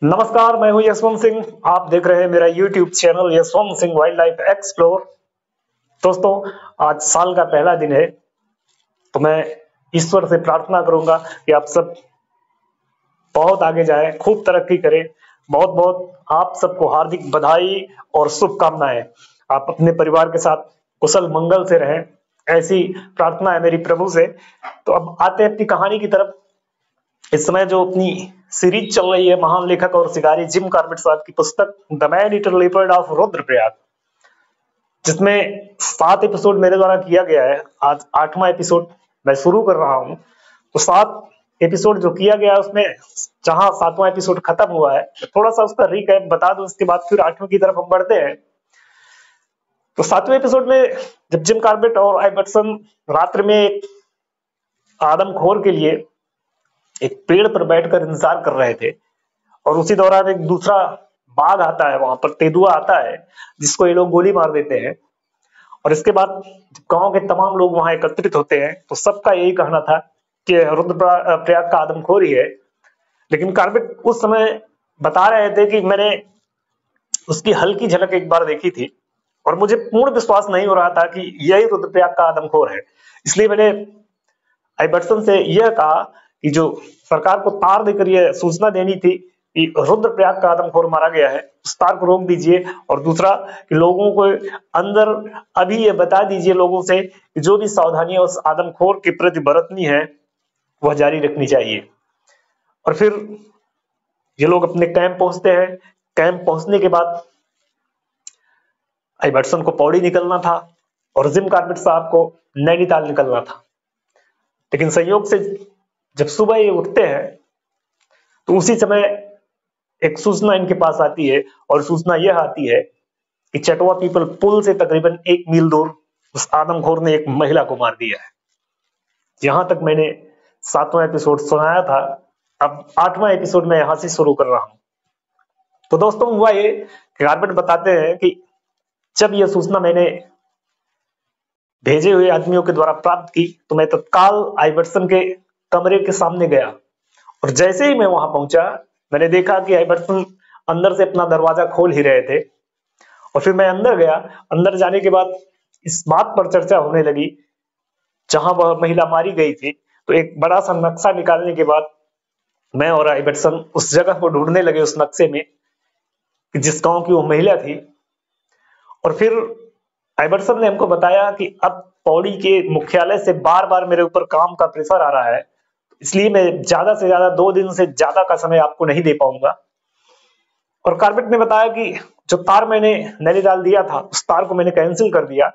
नमस्कार, मैं हूं यशवंत सिंह। आप देख रहे हैं मेरा YouTube channel Yashwant Singh wild life explore. दोस्तों, आज साल का पहला दिन है, तो मैं ईश्वर से प्रार्थना करूंगा कि आप सब बहुत आगे जाएं, खूब तरक्की करें। बहुत बहुत आप सबको हार्दिक बधाई और शुभकामनाएं। आप अपने परिवार के साथ कुशल मंगल से रहें, ऐसी प्रार्थना है मेरी प्रभु से। तो अब आते हैं अपनी कहानी की तरफ। इस समय जो अपनी सीरीज चल रही है, महान लेखक और शिकारी जिम कॉर्बेट साहब की पुस्तक the man eater leopard of Rudraprayag, जिसमें 7 एपिसोड मेरे द्वारा किया गया है। आज 8वां एपिसोड मैं शुरू कर रहा हूं। तो 7 एपिसोड जो किया गया है, उसमें जहां 7वां एपिसोड खत्म हुआ है, थोड़ा सा उसका रिकैप बता दूं, उसके बाद फिर 8वें की तरफ हम बढ़ते हैं। तो 7वें एपिसोड में जब जिम कॉर्बेट और आइवर्सन रात्रि में एक आदमखोर के लिए एक पेड़ पर बैठकर इंतजार कर रहे थे, और उसी दौरान एक दूसरा बाघ आता है, वहां पर तेंदुआ आता है, जिसको ये लोग गोली मार देते हैं। और इसके बाद गांव के तमाम लोग वहां एकत्रित होते हैं, तो सबका यही कहना था कि रुद्रप्रयाग का आदमखोर ही है। लेकिन कार्बेट उस समय बता रहे थे कि मैंने उसकी हल्की झलक एक बार देखी थी, और मुझे पूर्ण विश्वास नहीं हो रहा था कि यही रुद्रप्रयाग का आदमखोर है। इसलिए मैंने आइवर्सन से यह कहा कि जो सरकार को तार देकर यह सूचना देनी थी कि रुद्रप्रयाग का आदमखोर मारा गया है, उस तार को रोक दीजिए। और दूसरा कि लोगों को अंदर अभी ये बता दीजिए लोगों से कि जो भी सावधानियां उस आदमखोर के प्रति बरतनी है, वह जारी रखनी चाहिए। और फिर ये लोग अपने कैंप पहुंचते हैं। कैंप पहुंचने के बाद आइवर्सन को पौड़ी निकलना था और जिम कॉर्बेट साहब को नैनीताल निकलना था। लेकिन संयोग से जब सुबह ये उठते हैं, तो उसी समय एक सूचना इनके पास आती है, और सूचना यह आती है कि चटवा पीपल पुल से तकरीबन 1 मील दूर उस आदमखोर ने एक महिला को मार दिया है। यहां तक मैंने 7वां एपिसोड सुनाया था। अब 8वां एपिसोड मैं यहां से शुरू कर रहा हूं। तो दोस्तों, हुआ ये कि कॉर्बेट बताते हैं कि जब यह सूचना मैंने भेजे हुए आदमियों के द्वारा प्राप्त की, तो मैं तत्काल आइवर्सन के कमरे के सामने गया, और जैसे ही मैं वहां पहुंचा, मैंने देखा कि आइवर्सन अंदर से अपना दरवाजा खोल ही रहे थे। और फिर मैं अंदर गया। अंदर जाने के बाद इस बात पर चर्चा होने लगी, जहां वह महिला मारी गई थी, तो एक बड़ा सा नक्शा निकालने के बाद मैं और आइवर्सन उस जगह को ढूंढने लगे, उस नक्शे में, कि जिस गांव की वो महिला थी। और फिर आइवर्सन ने हमको बताया कि अब पौड़ी के मुख्यालय से बार बार मेरे ऊपर काम का प्रेशर आ रहा है, इसलिए मैं ज्यादा से ज्यादा 2 दिन से ज्यादा का समय आपको नहीं दे पाऊंगा। और कॉर्बेट ने बताया कि जो तार मैंने नैनीताल दिया था, उस तार को मैंने कैंसिल कर दिया।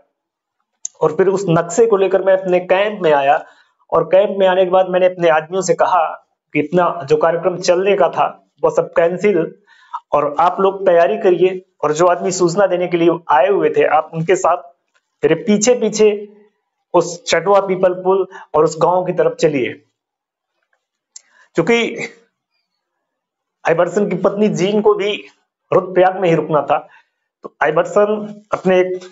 और फिर उस नक्शे को लेकर मैं अपने कैंप में आया, और कैंप में आने के बाद मैंने अपने आदमियों से कहा कि इतना जो कार्यक्रम चलने का था वो सब कैंसिल, और आप लोग तैयारी करिए, और जो आदमी सूचना देने के लिए आए हुए थे, आप उनके साथ मेरे पीछे पीछे उस चटवा पीपल पुल और उस गांव की तरफ चलिए। क्योंकि आइवर्सन की पत्नी जीन को भी रुद्रप्रयाग में ही रुकना था, तो आइवर्सन अपने एक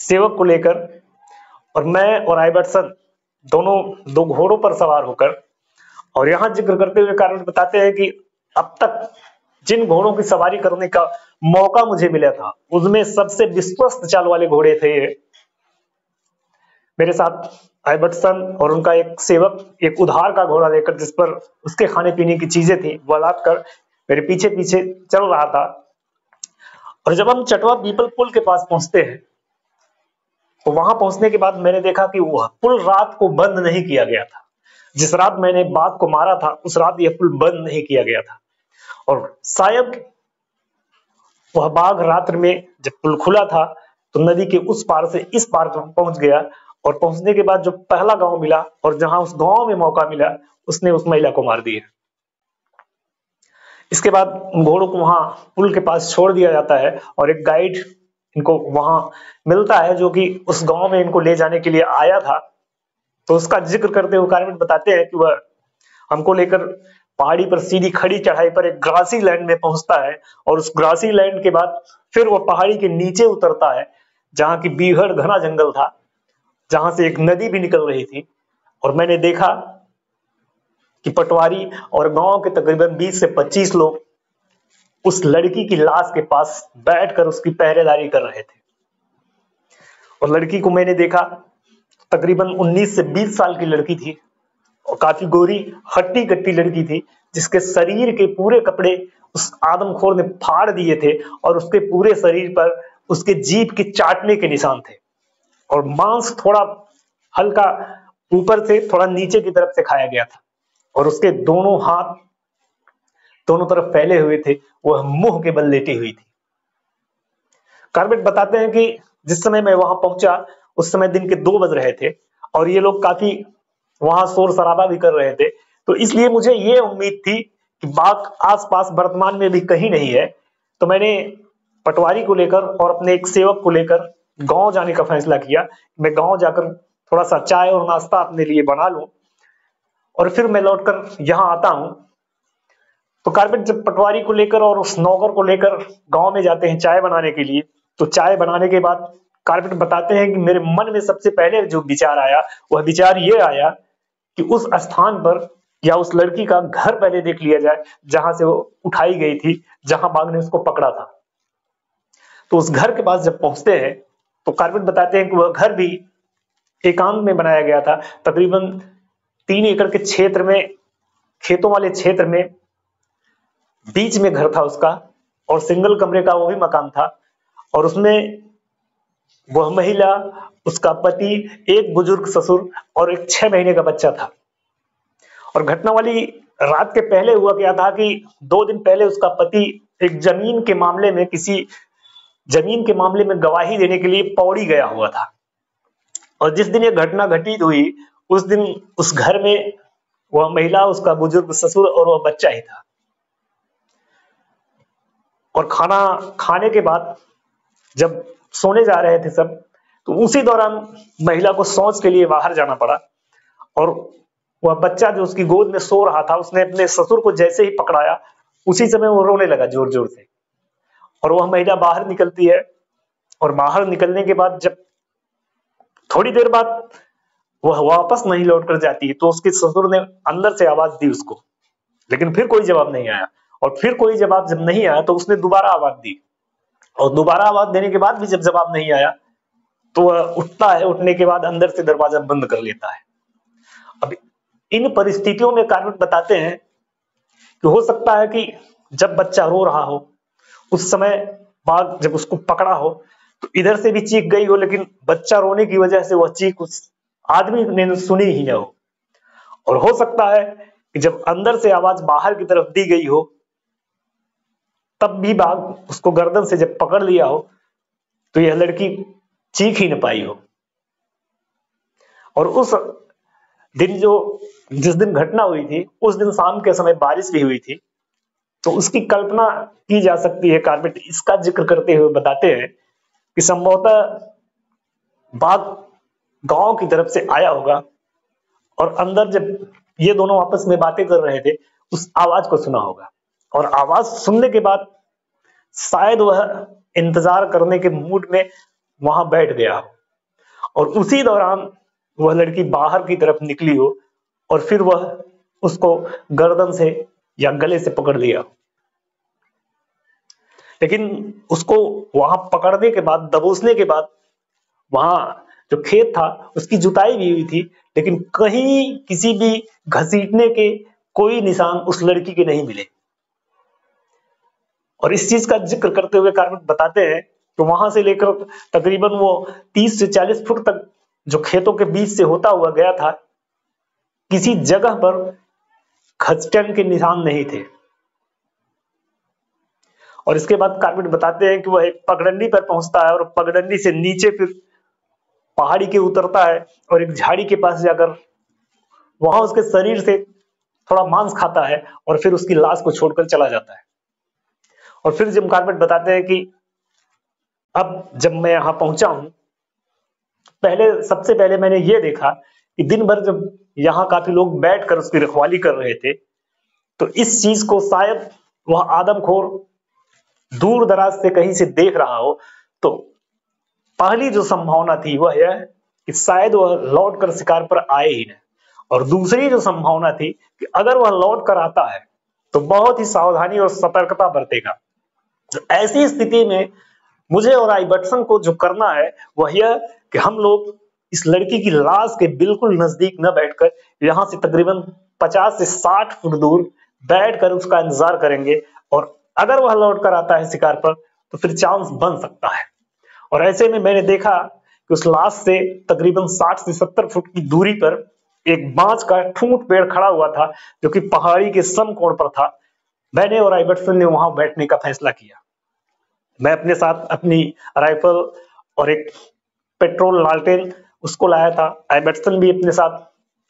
सेवक को लेकर, और मैं और आइवर्सन दोनों 2 घोड़ों पर सवार होकर, और यहां जिक्र करते हुए कारण बताते हैं कि अब तक जिन घोड़ों की सवारी करने का मौका मुझे मिला था, उसमें सबसे विश्वस्त चाल वाले घोड़े थे ये। मेरे साथ आइवर्सन और उनका एक सेवक एक उधार का घोड़ा लेकर, जिस पर उसके खाने पीने की चीजें थी, वो लाद कर मेरे पीछे पीछे चल रहा था। और जब हम चटवा पीपल पुल के पास पहुंचते हैं, तो वहां पहुंचने के बाद मैंने देखा कि वह पुल रात को बंद नहीं किया गया था। जिस रात मैंने बाघ को मारा था, उस रात यह पुल बंद नहीं किया गया था। और शायद वह बाघ रात्र में जब पुल खुला था, तो नदी के उस पार से इस पार पहुंच गया, और पहुंचने के बाद जो पहला गांव मिला, और जहां उस गांव में मौका मिला, उसने उस महिला को मार दिया। इसके बाद उन घोड़ों को वहां पुल के पास छोड़ दिया जाता है, और एक गाइड इनको वहां मिलता है, जो कि उस गांव में इनको ले जाने के लिए आया था। तो उसका जिक्र करते हुए कॉर्बेट बताते हैं कि वह हमको लेकर पहाड़ी पर सीधी खड़ी चढ़ाई पर एक ग्रासी लैंड में पहुंचता है, और उस ग्रासी लैंड के बाद फिर वह पहाड़ी के नीचे उतरता है, जहां की बीहड़ घना जंगल था, जहां से एक नदी भी निकल रही थी। और मैंने देखा कि पटवारी और गांव के तकरीबन 20 से 25 लोग उस लड़की की लाश के पास बैठकर उसकी पहरेदारी कर रहे थे। और लड़की को मैंने देखा, तकरीबन 19 से 20 साल की लड़की थी और काफी गोरी हट्टी कट्टी लड़की थी, जिसके शरीर के पूरे कपड़े उस आदमखोर ने फाड़ दिए थे और उसके पूरे शरीर पर उसके जीभ के चाटने के निशान थे और मांस थोड़ा हल्का ऊपर से थोड़ा नीचे की तरफ से खाया गया था और उसके दोनों हाथ दोनों तरफ फैले हुए थे, वह मुंह के बल लेटी हुई थी। कार्बेट बताते हैं कि जिस समय मैं वहां पहुंचा उस समय दिन के 2 बज रहे थे और ये लोग काफी वहां शोर शराबा भी कर रहे थे, तो इसलिए मुझे ये उम्मीद थी कि बाघ आसपास वर्तमान में भी कहीं नहीं है। तो मैंने पटवारी को लेकर और अपने एक सेवक को लेकर गांव जाने का फैसला किया। मैं गांव जाकर थोड़ा सा चाय और नाश्ता अपने लिए बना लूं और फिर मैं लौटकर यहाँ आता हूं। तो कार्बेट जब पटवारी को लेकर और उस नौकर को लेकर गांव में जाते हैं चाय बनाने के लिए, तो चाय बनाने के बाद कार्बेट बताते हैं कि मेरे मन में सबसे पहले जो विचार आया वह विचार ये आया कि उस स्थान पर या उस लड़की का घर पहले देख लिया जाए जहां से वो उठाई गई थी, जहां बाघ ने उसको पकड़ा था। तो उस घर के पास जब पहुंचते हैं तो कार्बेट बताते हैं कि वह घर भी एकांत में बनाया गया था। तकरीबन 3 एकड़ के क्षेत्र में, खेतों वाले क्षेत्र में बीच में घर था उसका और सिंगल कमरे का वो भी मकान था और उसमें वह महिला, उसका पति, एक बुजुर्ग ससुर और एक 6 महीने का बच्चा था। और घटना वाली रात के पहले हुआ क्या था कि 2 दिन पहले उसका पति एक किसी जमीन के मामले में गवाही देने के लिए पौड़ी गया हुआ था और जिस दिन ये घटना घटित हुई उस दिन उस घर में वह महिला, उसका बुजुर्ग ससुर और वह बच्चा ही था। और खाना खाने के बाद जब सोने जा रहे थे सब, तो उसी दौरान महिला को शौच के लिए बाहर जाना पड़ा और वह बच्चा जो उसकी गोद में सो रहा था उसने अपने ससुर को जैसे ही पकड़ाया उसी समय वो रोने लगा जोर जोर से और वह महिला बाहर निकलती है और बाहर निकलने के बाद जब थोड़ी देर बाद वह वापस नहीं लौट कर जाती तो उसके ससुर ने अंदर से आवाज दी उसको, लेकिन फिर कोई जवाब नहीं आया और फिर कोई जवाब जब नहीं आया तो उसने दोबारा आवाज दी और दोबारा आवाज देने के बाद भी जब जवाब नहीं आया तो वह उठता है, उठने के बाद अंदर से दरवाजा बंद कर लेता है। अब इन परिस्थितियों में कार्बेट बताते हैं कि हो सकता है कि जब बच्चा रो रहा हो उस समय बाघ जब उसको पकड़ा हो तो इधर से भी चीख गई हो, लेकिन बच्चा रोने की वजह से वह चीख उस आदमी ने सुनी ही ना हो। और हो सकता है कि जब अंदर से आवाज बाहर की तरफ दी गई हो तब भी बाघ उसको गर्दन से जब पकड़ लिया हो तो यह लड़की चीख ही न पाई हो। और उस दिन जिस दिन घटना हुई थी उस दिन शाम के समय बारिश भी हुई थी, तो उसकी कल्पना की जा सकती है। कार्बेट इसका जिक्र करते हुए बताते हैं कि संभवतः बाघ गांव की तरफ से आया होगा और अंदर जब ये दोनों आपस में बातें कर रहे थे उस आवाज को सुना होगा और आवाज सुनने के बाद शायद वह इंतजार करने के मूड में वहां बैठ गया हो और उसी दौरान वह लड़की बाहर की तरफ निकली हो और फिर वह उसको गर्दन से या गले से पकड़ लिया। लेकिन उसको वहां पकड़ने के बाद, दबोचने के बाद वहां जो खेत था उसकी जुताई भी हुई थी, लेकिन कहीं किसी भी घसीटने के कोई निशान उस लड़की के नहीं मिले। और इस चीज का जिक्र करते हुए कार्बेट बताते हैं कि वहां से लेकर तकरीबन वो 30 से 40 फुट तक जो खेतों के बीच से होता हुआ गया था, किसी जगह पर खचटन के निशान नहीं थे। और इसके बाद कार्बेट बताते हैं कि वह एक पगडंडी पर पहुंचता है और पगडंडी से नीचे फिर पहाड़ी के उतरता है और एक झाड़ी के पास जाकर वहां उसके शरीर से थोड़ा मांस खाता है और फिर उसकी लाश को छोड़कर चला जाता है। और फिर जिम कार्बेट बताते हैं कि अब जब मैं यहां पहुंचा हूं, सबसे पहले मैंने ये देखा कि दिन भर जब यहां काफी लोग बैठकर उसकी रखवाली कर रहे थे तो इस चीज को शायद वह आदमखोर दूर दराज से कहीं से देख रहा हो। तो पहली जो संभावना थी वह यह कि शायद वह लौट कर शिकार पर आए ही नहीं, और दूसरी जो संभावना थी कि अगर वह लौट कर आता है तो बहुत ही सावधानी और सतर्कता बरतेगा तो ऐसी स्थिति में मुझे और आइबर्टसन को जो करना है वह यह कि हम लोग इस लड़की की लाश के बिल्कुल नजदीक न बैठकर यहाँ से तकरीबन 50 से 60 फुट दूर बैठकर उसका इंतजार करेंगे, और अगर वह लौट कर आता है शिकार पर तो फिर चांस बन सकता है। और ऐसे में मैंने देखा कि उस लाश से तकरीबन 60 से 70 फुट की दूरी पर एक बांस का ठूंठ पेड़ खड़ा हुआ था, जो कि पहाड़ी के समकोण पर था। मैंने और आइबर्टसन ने वहां बैठने का फैसला किया। मैं अपने साथ अपनी राइफल और एक पेट्रोल लालटेन उसको लाया था। आइबर्टसन भी अपने साथ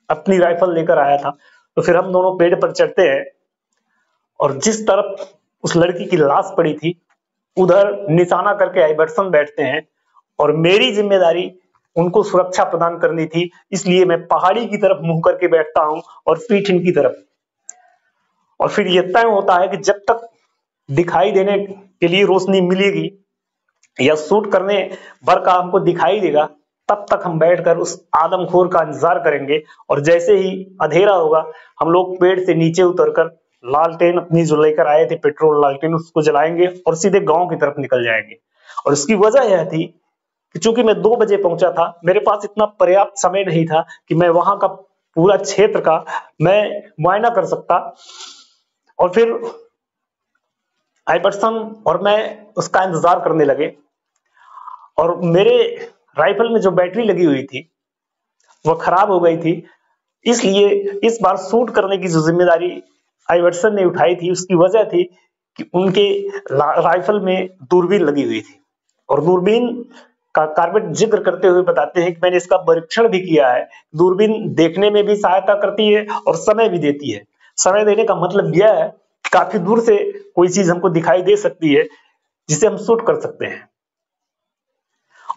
अपनी राइफल लेकर आया था। तो फिर हम दोनों पेड़ पर चढ़ते हैं और जिस तरफ उस लड़की की लाश पड़ी थी उधर निशाना करके आइबर्टसन बैठते हैं, और मेरी जिम्मेदारी उनको सुरक्षा प्रदान करनी थी, इसलिए मैं पहाड़ी की तरफ मुंह करके बैठता हूं और पीठ इनकी तरफ। और फिर यह तय होता है कि जब तक दिखाई देने के लिए रोशनी मिलेगी या शूट करने भर का हमको दिखाई देगा, तब तक हम बैठकर उस आदमखोर का इंतजार करेंगे। और जैसे ही अंधेरा होगा हम लोग पेड़ से नीचे उतरकर लालटेन अपनी जो लेकर आए थे पेट्रोल लालटेन उसको जलाएंगे और सीधे गांव की तरफ निकल जाएंगे। और इसकी वजह यह थी कि चूंकि मैं 2 बजे पहुंचा था, मेरे पास इतना पर्याप्त समय नहीं था कि मैं वहां का पूरा क्षेत्र का मैं मुआयना कर सकता। और फिर आइबर्टसन और मैं उसका इंतजार करने लगे, और मेरे राइफल में जो बैटरी लगी हुई थी वह खराब हो गई थी, इसलिए इस बार शूट करने की जो जिम्मेदारी आइबर्टसन ने उठाई थी उसकी वजह थी कि उनके राइफल में दूरबीन लगी हुई थी। और दूरबीन का कार्बेट जिक्र करते हुए बताते हैं कि मैंने इसका परीक्षण भी किया है। दूरबीन देखने में भी सहायता करती है और समय भी देती है। समय देने का मतलब यह है कि काफी दूर से कोई चीज हमको दिखाई दे सकती है जिसे हम शूट कर सकते हैं।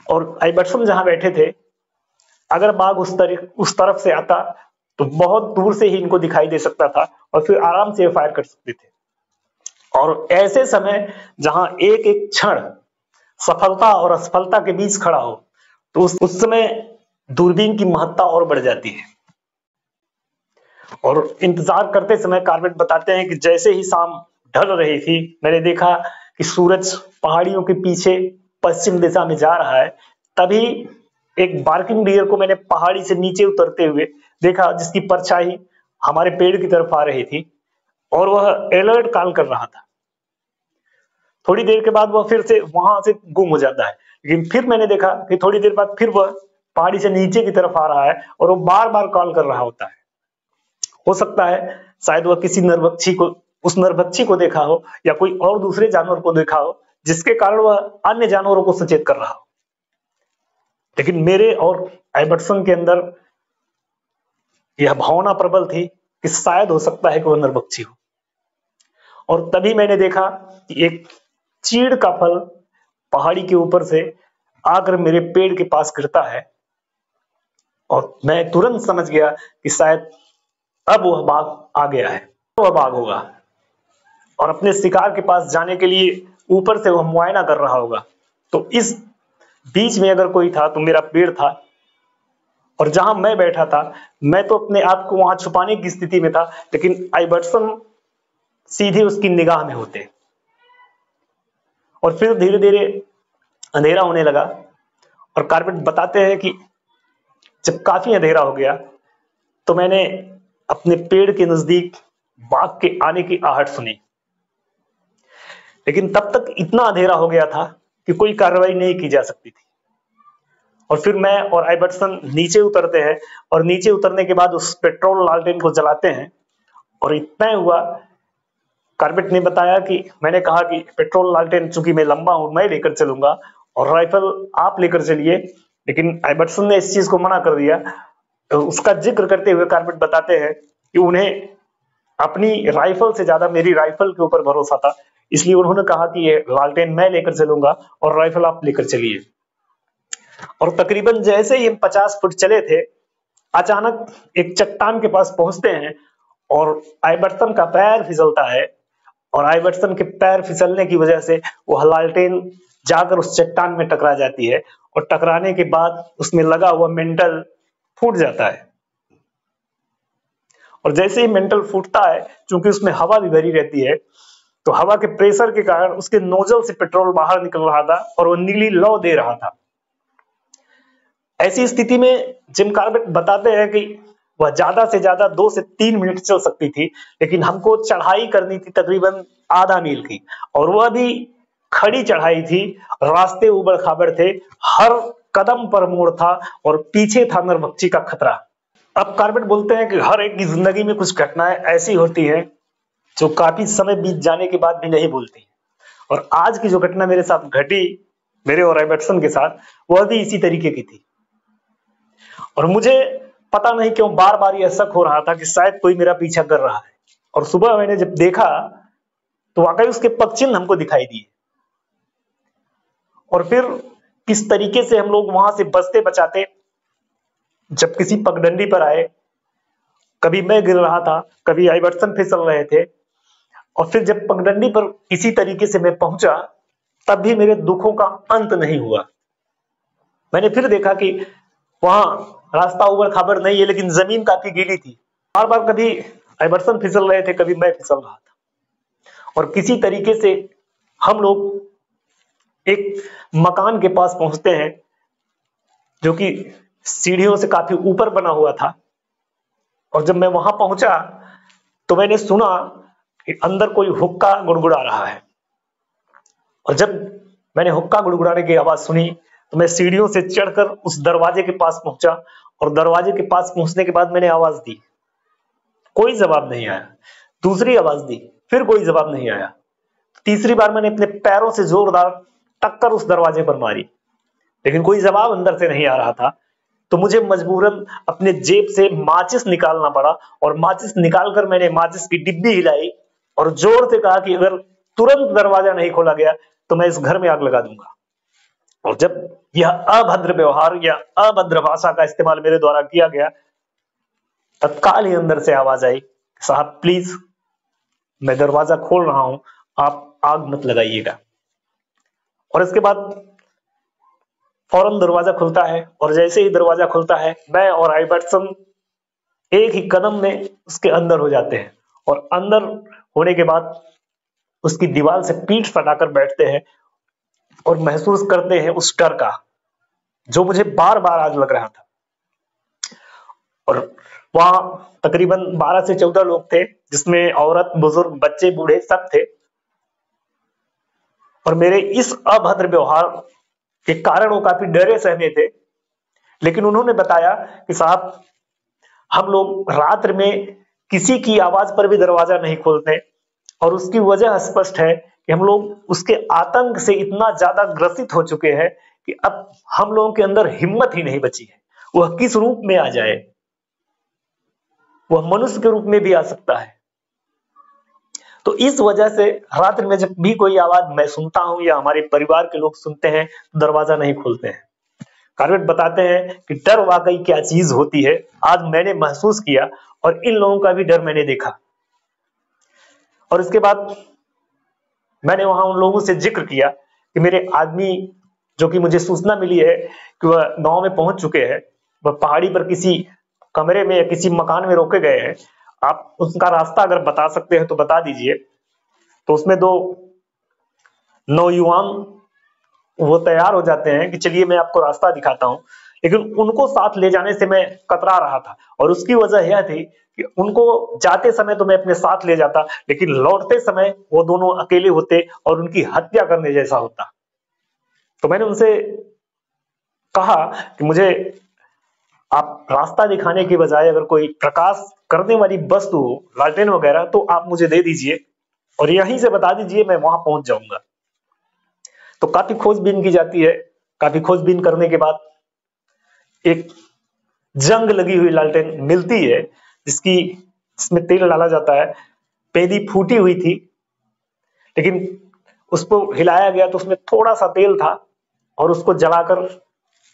और आइबर्टसन जहां बैठे थे, अगर बाघ उस तरफ से आता तो बहुत दूर से ही इनको दिखाई दे सकता था और फिर आराम से फायर कर सकते थे। और ऐसे समय जहां एक एक क्षण सफलता और असफलता के बीच खड़ा हो, तो उस समय दूरबीन की महत्ता और बढ़ जाती है। और इंतजार करते समय कार्बेट बताते हैं कि जैसे ही शाम ढल रही थी, मैंने देखा कि सूरज पहाड़ियों के पीछे पश्चिम दिशा में जा रहा है। तभी एक बार्किंग डियर को मैंने पहाड़ी से नीचे उतरते हुए देखा, जिसकी परछाई हमारे पेड़ की तरफ आ रही थी और वह अलर्ट कॉल कर रहा था। थोड़ी देर के बाद वह फिर से वहां से गुम हो जाता है, लेकिन फिर मैंने देखा कि थोड़ी देर बाद फिर वह पहाड़ी से नीचे की तरफ आ रहा है और वो बार बार कॉल कर रहा होता है। हो सकता है शायद वह किसी नरभक्षी को उस नरभक्षी को देखा हो या कोई और दूसरे जानवर को देखा हो, जिसके कारण वह अन्य जानवरों को सचेत कर रहा हो। लेकिन मेरे और आइबर्टसन के अंदर यह भावना प्रबल थी कि शायद हो सकता है कि वह नरभक्षी हो। और तभी मैंने देखा कि एक चीड़ का फल पहाड़ी के ऊपर से आकर मेरे पेड़ के पास गिरता है, और मैं तुरंत समझ गया कि शायद अब वह बाघ आ गया है, वह बाघ होगा और अपने शिकार के पास जाने के लिए ऊपर से वह मुआयना कर रहा होगा। तो इस बीच में अगर कोई था तो मेरा पेड़ था, और जहां मैं बैठा था मैं तो अपने आप को वहां छुपाने की स्थिति में था, लेकिन आइबर्टसन सीधे उसकी निगाह में होते। और फिर धीरे धीरे अंधेरा होने लगा, और कार्बेट बताते हैं कि जब काफी अंधेरा हो गया तो मैंने अपने पेड़ के नजदीक बाघ के आने की आहट सुनी। लेकिन तब तक इतना अंधेरा हो गया था कि कोई कार्रवाई नहीं की जा सकती थी। और फिर मैं और आइबर्टसन नीचे उतरते हैं, और नीचे उतरने के बाद उस पेट्रोल लालटेन को जलाते हैं। और इतना हुआ, कार्बेट ने बताया कि मैंने कहा कि पेट्रोल लालटेन चूंकि मैं लंबा हूं मैं लेकर चलूंगा और राइफल आप लेकर चलिए, लेकिन आइबर्टसन ने इस चीज को मना कर दिया। तो उसका जिक्र करते हुए कार्बेट बताते हैं कि उन्हें अपनी राइफल से ज्यादा मेरी राइफल के ऊपर भरोसा था, इसलिए उन्होंने कहा कि ये लालटेन मैं लेकर चलूंगा और राइफल आप लेकर चलिए। और तकरीबन जैसे ही हम 50 फुट चले थे, अचानक एक चट्टान के पास पहुंचते हैं और आइबर्टसन का पैर फिसलता है, और आइबर्टसन के पैर फिसलने की वजह से वो लालटेन जाकर उस चट्टान में टकरा जाती है, और टकराने के बाद उसमें लगा हुआ मेंटल फूट जाता है। और जैसे ही मेंटल फूटता है, क्योंकि उसमें हवा भी भरी रहती है, तो हवा के प्रेशर के कारण उसके नोजल से पेट्रोल बाहर निकल रहा था और वो नीली लौ दे रहा था। ऐसी स्थिति में जिम कॉर्बेट बताते हैं कि वह ज्यादा से ज्यादा 2 से 3 मिनट चल सकती थी, लेकिन हमको चढ़ाई करनी थी तकरीबन आधा मील की, और वह भी खड़ी चढ़ाई थी। रास्ते उबड़ खाबड़ थे, हर कदम पर मोड़ था और पीछे था नरभक्षी का खतरा। अब कॉर्बेट बोलते हैं कि हर एक की जिंदगी में कुछ घटनाएं ऐसी होती हैं जो काफी समय बीत जाने के बाद भी नहीं भूलती, और आज की जो घटना मेरे साथ घटी, मेरे और रॉबर्टसन के साथ, वह भी इसी तरीके की थी। और मुझे पता नहीं क्यों बार बार यह शक हो रहा था कि शायद कोई मेरा पीछा कर रहा है। और सुबह मैंने जब देखा तो वाकई उसके पग चिन्ह हमको दिखाई दिए। और फिर किस तरीके से हम लोग वहां से बचते बचाते जब किसी पगडंडी पर आए, कभी मैं गिर रहा था, कभी आइवर्सन फिसल रहे थे, और फिर जब पगडंडी पर किसी तरीके से मैं पहुंचा, तब भी मेरे दुखों का अंत नहीं हुआ। मैंने फिर देखा कि वहां रास्ता उबड़ खाबड़ नहीं है, लेकिन जमीन काफी गीली थी। बार बार कभी आइवर्सन फिसल रहे थे, कभी मैं फिसल रहा था, और किसी तरीके से हम लोग एक मकान के पास पहुंचते हैं जो कि सीढ़ियों से काफी ऊपर बना हुआ था। और जब मैं वहां पहुंचा तो मैंने सुना कि अंदर कोई हुक्का गुड़गुड़ा रहा है। और जब मैंने हुक्का गुड़गुड़ाने की आवाज सुनी तो मैं सीढ़ियों से चढ़कर उस दरवाजे के पास पहुंचा, और दरवाजे के पास पहुंचने के बाद मैंने आवाज दी, कोई जवाब नहीं आया। दूसरी आवाज दी, फिर कोई जवाब नहीं आया। तीसरी बार मैंने अपने पैरों से जोरदार टक्कर उस दरवाजे पर मारी, लेकिन कोई जवाब अंदर से नहीं आ रहा था। तो मुझे मजबूरन अपने जेब से माचिस निकालना पड़ा, और माचिस निकालकर मैंने माचिस की डिब्बी हिलाई और जोर से कहा कि अगर तुरंत दरवाजा नहीं खोला गया तो मैं इस घर में आग लगा दूंगा। और जब यह अभद्र व्यवहार या अभद्र भाषा का इस्तेमाल मेरे द्वारा किया गया, तत्काल ही अंदर से आवाज आई, साहब प्लीज, मैं दरवाजा खोल रहा हूं, आप आग मत लगाइएगा। और इसके बाद फौरन दरवाजा खुलता है, और जैसे ही दरवाजा खुलता है, मैं और आइवर्सन एक ही कदम में उसके अंदर हो जाते हैं, और अंदर होने के बाद उसकी दीवार से पीठ सटाकर बैठते हैं और महसूस करते हैं उस डर का जो मुझे बार बार आज लग रहा था। और वहां तकरीबन 12 से 14 लोग थे, जिसमें औरत, बुजुर्ग, बच्चे, बूढ़े सब थे। और मेरे इस अभद्र व्यवहार के कारण वो काफी डरे सहमे थे, लेकिन उन्होंने बताया कि साहब, हम लोग रात्र में किसी की आवाज पर भी दरवाजा नहीं खोलते, और उसकी वजह स्पष्ट है कि हम लोग उसके आतंक से इतना ज्यादा ग्रसित हो चुके हैं कि अब हम लोगों के अंदर हिम्मत ही नहीं बची है। वह किस रूप में आ जाए, वह मनुष्य के रूप में भी आ सकता है। तो इस वजह से रात्रि में जब भी कोई आवाज मैं सुनता हूं या हमारे परिवार के लोग सुनते हैं, तो दरवाजा नहीं खोलते हैं। कॉर्बेट बताते हैं कि डर वाकई क्या चीज होती है, आज मैंने महसूस किया, और इन लोगों का भी डर मैंने देखा। और इसके बाद मैंने वहां उन लोगों से जिक्र किया कि मेरे आदमी, जो कि मुझे सूचना मिली है कि वह गांव में पहुंच चुके हैं, वह पहाड़ी पर किसी कमरे में या किसी मकान में रोके गए हैं, आप उसका रास्ता अगर बता सकते हैं तो बता दीजिए। तो उसमें 2 नौयुवान वो तैयार हो जाते हैं कि चलिए मैं आपको रास्ता दिखाता हूं, लेकिन उनको साथ ले जाने से मैं कतरा रहा था, और उसकी वजह यह थी कि उनको जाते समय तो मैं अपने साथ ले जाता, लेकिन लौटते समय वो दोनों अकेले होते और उनकी हत्या करने जैसा होता। तो मैंने उनसे कहा कि मुझे आप रास्ता दिखाने की बजाय अगर कोई प्रकाश करने वाली वस्तु हो, लालटेन वगैरह, तो आप मुझे दे दीजिए और यहीं से बता दीजिए, मैं वहां पहुंच जाऊंगा। तो काफी खोजबीन की जाती है। काफी खोजबीन करने के बाद एक जंग लगी हुई लालटेन मिलती है, जिसमें तेल डाला जाता है। पेदी फूटी हुई थी, लेकिन उसको हिलाया गया तो उसमें थोड़ा सा तेल था, और उसको जलाकर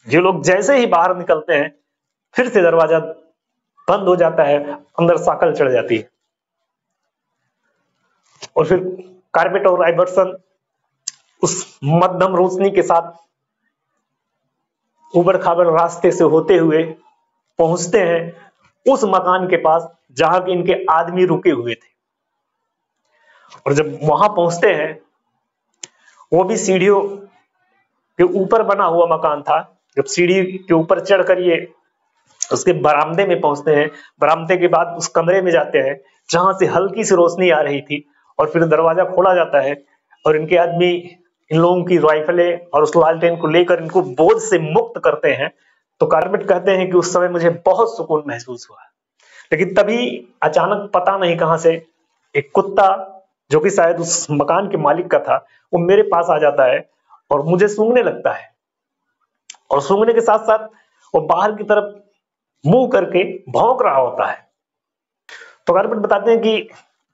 ये लोग जैसे ही बाहर निकलते हैं, फिर से दरवाजा बंद हो जाता है, अंदर साकल चढ़ जाती है। और फिर कॉर्बेट और आइवर्सन उस मध्यम रोशनी के साथ उबड़ खाबड़ रास्ते से होते हुए पहुंचते हैं उस मकान के पास जहां के इनके आदमी रुके हुए थे। और जब वहां पहुंचते हैं, वो भी सीढ़ियों के ऊपर बना हुआ मकान था। जब सीढ़ी के ऊपर चढ़कर ये उसके बरामदे में पहुंचते हैं, बरामदे के बाद उस कमरे में जाते हैं जहां से हल्की सी रोशनी आ रही थी, और फिर दरवाजा खोला जाता है और इनके आदमी इन लोगों की राइफलें और उस लालटेन को लेकर इनको बोझ से मुक्त करते हैं। तो कार्बेट कहते हैं कि उस समय मुझे बहुत सुकून महसूस हुआ। लेकिन तभी अचानक पता नहीं कहां से एक कुत्ता, जो कि शायद उस मकान के मालिक का था, वो मेरे पास आ जाता है और मुझे सूंघने लगता है, और सूंघने के साथ साथ वो बाहर की तरफ मुंह करके भौंक रहा होता है। तो कार्बेट बताते हैं कि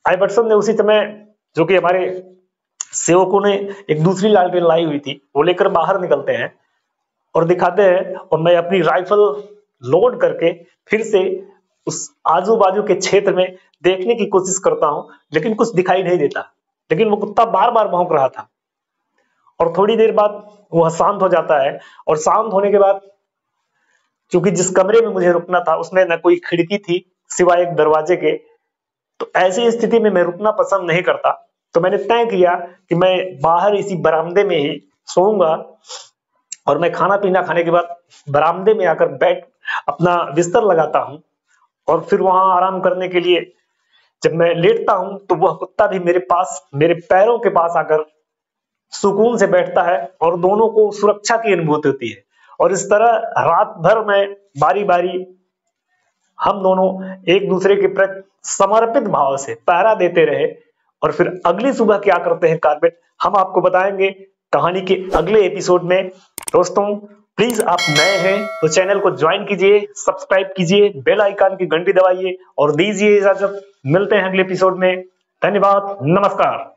आइवर्सन ने उसी समय, जो कि हमारे सेवकों ने एक दूसरी लालटेन लाई हुई थी, वो लेकर बाहर निकलते हैं और दिखाते हैं, और मैं अपनी राइफल लोड करके फिर से उस आजू बाजू के क्षेत्र में देखने की कोशिश करता हूं, लेकिन कुछ दिखाई नहीं देता। लेकिन वो कुत्ता बार बार भौंक रहा था, और थोड़ी देर बाद वह शांत हो जाता है। और शांत होने के बाद, क्योंकि जिस कमरे में मुझे रुकना था उसमें न कोई खिड़की थी सिवाय एक दरवाजे के, तो ऐसी स्थिति में मैं रुकना पसंद नहीं करता। तो मैंने तय किया कि मैं बाहर इसी बरामदे में ही सोऊंगा, और मैं खाना पीना खाने के बाद बरामदे में आकर बैठ अपना बिस्तर लगाता हूं, और फिर वहां आराम करने के लिए जब मैं लेटता हूं तो वह कुत्ता भी मेरे पास, मेरे पैरों के पास आकर सुकून से बैठता है, और दोनों को सुरक्षा की अनुभूति होती है। और इस तरह रात भर में बारी बारी हम दोनों एक दूसरे के प्रति समर्पित भाव से पहरा देते रहे। और फिर अगली सुबह क्या करते हैं कार्बेट, हम आपको बताएंगे कहानी के अगले एपिसोड में। दोस्तों, प्लीज आप नए हैं तो चैनल को ज्वाइन कीजिए, सब्सक्राइब कीजिए, बेल आइकन की घंटी दबाइए और दीजिए इजाजत। मिलते हैं अगले एपिसोड में। धन्यवाद, नमस्कार।